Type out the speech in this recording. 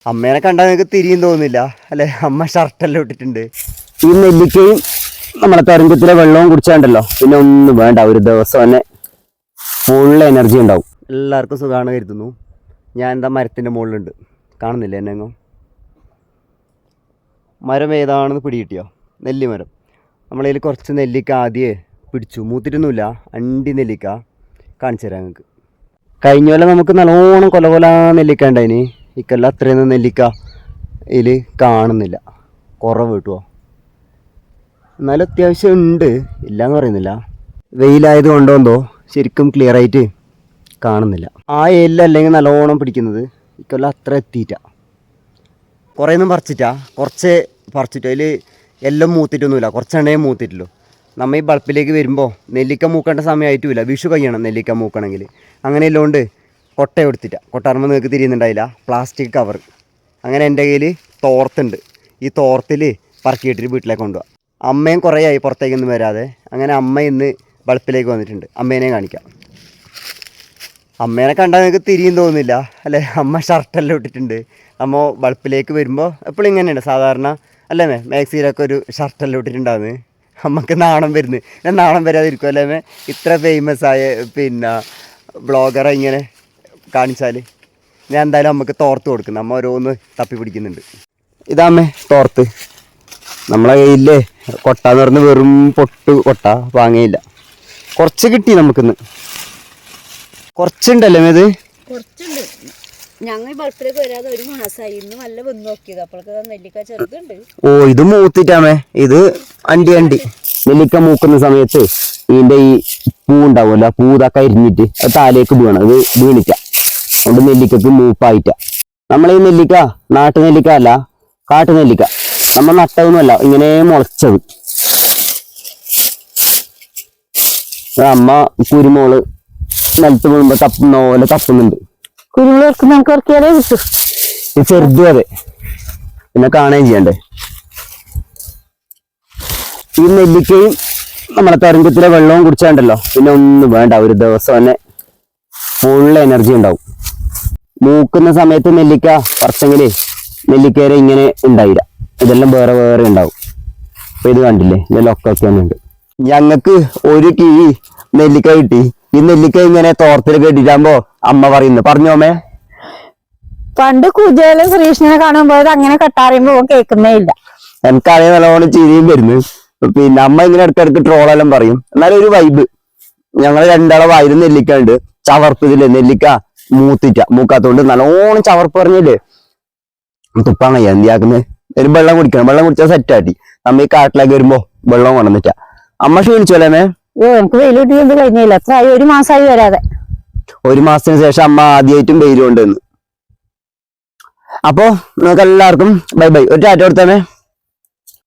അമ്മേനെ കണ്ടാൽ നിങ്ങൾക്ക് തിരിയും തോന്നുന്നില്ല അല്ലെ? അമ്മ ഷർട്ടെല്ലാം ഇട്ടിട്ടുണ്ട്. ഈ നെല്ലിക്കയും നമ്മളെ തരംഗത്തിലെ വെള്ളവും കുടിച്ചാണ്ടല്ലോ പിന്നെ ഒന്നും വേണ്ട, ഒരു ദിവസം തന്നെ ഫുൾ എനർജി ഉണ്ടാവും. എല്ലാവർക്കും സുഖമാണ് കരുതുന്നു. ഞാൻ എന്താ മരത്തിൻ്റെ മുകളിലുണ്ട്, കാണുന്നില്ല എന്നെങ്ങും? മരം ഏതാണെന്ന് പിടികിട്ടിയോ? നെല്ലിമരം. നമ്മളതിൽ കുറച്ച് നെല്ലിക്ക ആദ്യമേ പിടിച്ചു, മൂത്തിട്ടൊന്നുമില്ല. അണ്ടി നെല്ലിക്ക കാണിച്ചു തരാം നിങ്ങൾക്ക്. കഴിഞ്ഞ പോലെ നമുക്ക് നല്ലോണം കൊല നെല്ലിക്ക ഉണ്ടായിന്. ഇക്കെല്ലാം അത്രയൊന്നും നെല്ലിക്ക ഇതിൽ കാണുന്നില്ല, കുറവ് കിട്ടുമോ? എന്നാലും അത്യാവശ്യം ഉണ്ട്, ഇല്ലയെന്ന് പറയുന്നില്ല. വെയിലായത് കൊണ്ടോന്തോ ശരിക്കും ക്ലിയർ ആയിട്ട് കാണുന്നില്ല. ആ ഏലിൽ അല്ലെങ്കിൽ നല്ലോണം പിടിക്കുന്നത് ഇക്കെല്ലാം അത്ര എത്തിയിട്ട. കുറേയൊന്നും പറിച്ചിട്ടാ, കുറച്ച് പറിച്ചിട്ട് അതിൽ എല്ലാം മൂത്തിട്ടൊന്നുമില്ല, കുറച്ചെണ്ണേ മൂത്തിട്ടുള്ളൂ. നമ്മൾ ഈ ബൾപ്പിലേക്ക് വരുമ്പോൾ നെല്ലിക്ക മൂക്കേണ്ട സമയമായിട്ടുമില്ല, വിഷു കഴിയണം നെല്ലിക്ക മൂക്കണമെങ്കിൽ. അങ്ങനെ എല്ലോണ്ട് കൊട്ട എടുത്തിട്ട, കൊട്ടാറുമ്പോൾ നിങ്ങൾക്ക് തിരിയുന്നുണ്ടായില്ല, പ്ലാസ്റ്റിക് കവർ. അങ്ങനെ എൻ്റെ കയ്യിൽ തോർത്തുണ്ട്, ഈ തോർത്തിൽ പറക്കിയിട്ടിട്ട് വീട്ടിലേക്ക് കൊണ്ടുപോകാം. അമ്മയും കുറേ ആയി പുറത്തേക്കൊന്നും വരാതെ. അങ്ങനെ അമ്മ ഇന്ന് ബൾപ്പിലേക്ക് വന്നിട്ടുണ്ട്, അമ്മേനെ കാണിക്കാം. അമ്മേനെ കണ്ടാൽ നിങ്ങൾക്ക് തിരിയും തോന്നുന്നില്ല അല്ലേ? അമ്മ ഷർട്ടെല്ലാം ഇട്ടിട്ടുണ്ട്. അമ്മ ബൾപ്പിലേക്ക് വരുമ്പോൾ എപ്പോഴും ഇങ്ങനെയുണ്ട് സാധാരണ അല്ലേ? മാക്സിയിലൊക്കെ ഒരു ഷർട്ടെല്ലാം ഇട്ടിട്ടുണ്ടാകുന്നത്. അമ്മക്ക് നാണം വരുന്നത്. ഞാൻ നാണം വരാതിരിക്കും അല്ലേ? ഇത്ര ഫേമസ് ആയ പിന്നെ ബ്ലോഗറെ ഇങ്ങനെ കാണിച്ചാൽ ഞാൻ എന്തായാലും അമ്മക്ക് തോർത്ത് കൊടുക്കുന്നു. അമ്മ ഓരോന്ന് തപ്പി പിടിക്കുന്നുണ്ട്. ഇതാമ്മേ തോർത്ത്. നമ്മളെ കയ്യില്ലേ കൊട്ടാന്ന് പറഞ്ഞ് വെറും പൊട്ട് കൊട്ട വാങ്ങിയില്ല, കുറച്ച് കിട്ടി നമുക്കിന്ന്. കുറച്ചുണ്ടല്ലേ ഇത്? കുറച്ചുണ്ട്. ഞങ്ങൾ ബൾപ്പിലേക്ക് വരാതെ ഒരു മാസമായി. ഇന്ന് നല്ല വന്ന് നോക്കിയത്, അപ്പോഴൊക്കെ നെല്ലിക്ക ചെറുതുണ്ട്. ഓ, ഇത് മൂത്തിട്ടാമേ. ഇത് അണ്ടി നെല്ലിക്ക മൂക്കുന്ന സമയത്ത് ഇതിന്റെ ഈ പൂ ഉണ്ടാവുമല്ലോ, പൂ ഇതൊക്കെ അരിഞ്ഞിട്ട് അത് താലേക്ക് വീണം, ഇത് വീണിട്ട. അതുകൊണ്ട് നെല്ലിക്കക്ക് മൂപ്പായിട്ട. നമ്മളീ നെല്ലിക്ക നാട്ടു നെല്ലിക്ക അല്ല, കാട്ടു നെല്ലിക്ക. നമ്മൾ നട്ടതൊന്നുമല്ല, ഇങ്ങനെ മുളച്ചത്. അമ്മ കുരുമോള് നിലത്ത് വീഴുമ്പോ തപ്പുന്ന പോലെ തപ്പുന്നുണ്ട്. കുരുമുളക് നമുക്ക് ഇറക്കിയാലേ കിട്ടും. ഈ ചെറുതും അതെ, പിന്നെ കാണുകയും ചെയ്യണ്ടേ. ഈ നെല്ലിക്കയും നമ്മളെ തരംഗത്തിലെ വെള്ളവും കുടിച്ചാണ്ടല്ലോ പിന്നെ ഒന്നും വേണ്ട, ഒരു ദിവസം തന്നെ ഫുൾ എനർജി ഉണ്ടാവും. മൂക്കുന്ന സമയത്ത് നെല്ലിക്ക പറിച്ചെങ്കിലേ നെല്ലിക്കരെ ഇങ്ങനെ ഉണ്ടായില്ല, ഇതെല്ലാം വേറെ വേറെ ഉണ്ടാവും. അപ്പൊ ഇത് കണ്ടില്ലേ, ഇതെല്ലാം ഒക്കെ ഉണ്ട്. ഞങ്ങൾക്ക് ഒരു കിഴി നെല്ലിക്ക കിട്ടി. ഈ നെല്ലിക്ക ഇങ്ങനെ തോർത്തിൽ കെട്ടിട്ടാകുമ്പോ അമ്മ പറയുന്നു, പറഞ്ഞോമേ? പണ്ട് കുജേലും ശ്രീകൃഷ്ണനെ കാണുമ്പോൾ അങ്ങനെ കെട്ടാറിയുമ്പോ കേൾക്കുന്നേ ഇല്ല. എനിക്കറിയാൻ നല്ലോണം ചിരിയും വരുന്നു. പിന്നെ അമ്മ ഇങ്ങനെ ഇടയ്ക്കിടയ്ക്ക് ട്രോളെല്ലാം പറയും. എന്നാലും ഒരു വൈബ്. ഞങ്ങൾ രണ്ടാളെ വായിൽ നെല്ലിക്ക ഉണ്ട്, ചവർപ്പ്. ഇതില്ലേ നെല്ലിക്ക മൂക്കാത്തോണ്ട് നല്ലോണം ചവർപ്പ് പറഞ്ഞില്ലേ, തുപ്പാണ് എന്തിയാക്കുന്നത്. ഒരു വെള്ളം കുടിക്കണം, വെള്ളം കുടിച്ചാൽ സെറ്റാട്ടി. നമ്മ ഈ കാട്ടിലേക്ക് വരുമ്പോ വെള്ളം കൊണ്ടുവന്നിട്ടാ. അമ്മ ക്ഷീണിച്ചു അല്ലേ? എനിക്ക് വെയിൽ കിട്ടിയത് കഴിഞ്ഞില്ല, എത്ര ആയി? ഒരു മാസമായി വരാതെ. ഒരു മാസത്തിന് ശേഷം അമ്മ ആദ്യമായിട്ടും വെയിൽ കൊണ്ടുവന്ന്. അപ്പോ നിങ്ങൾക്ക് എല്ലാവർക്കും ബൈ ബൈ. ഒരു ടാറ്റ കൊടുത്തേ.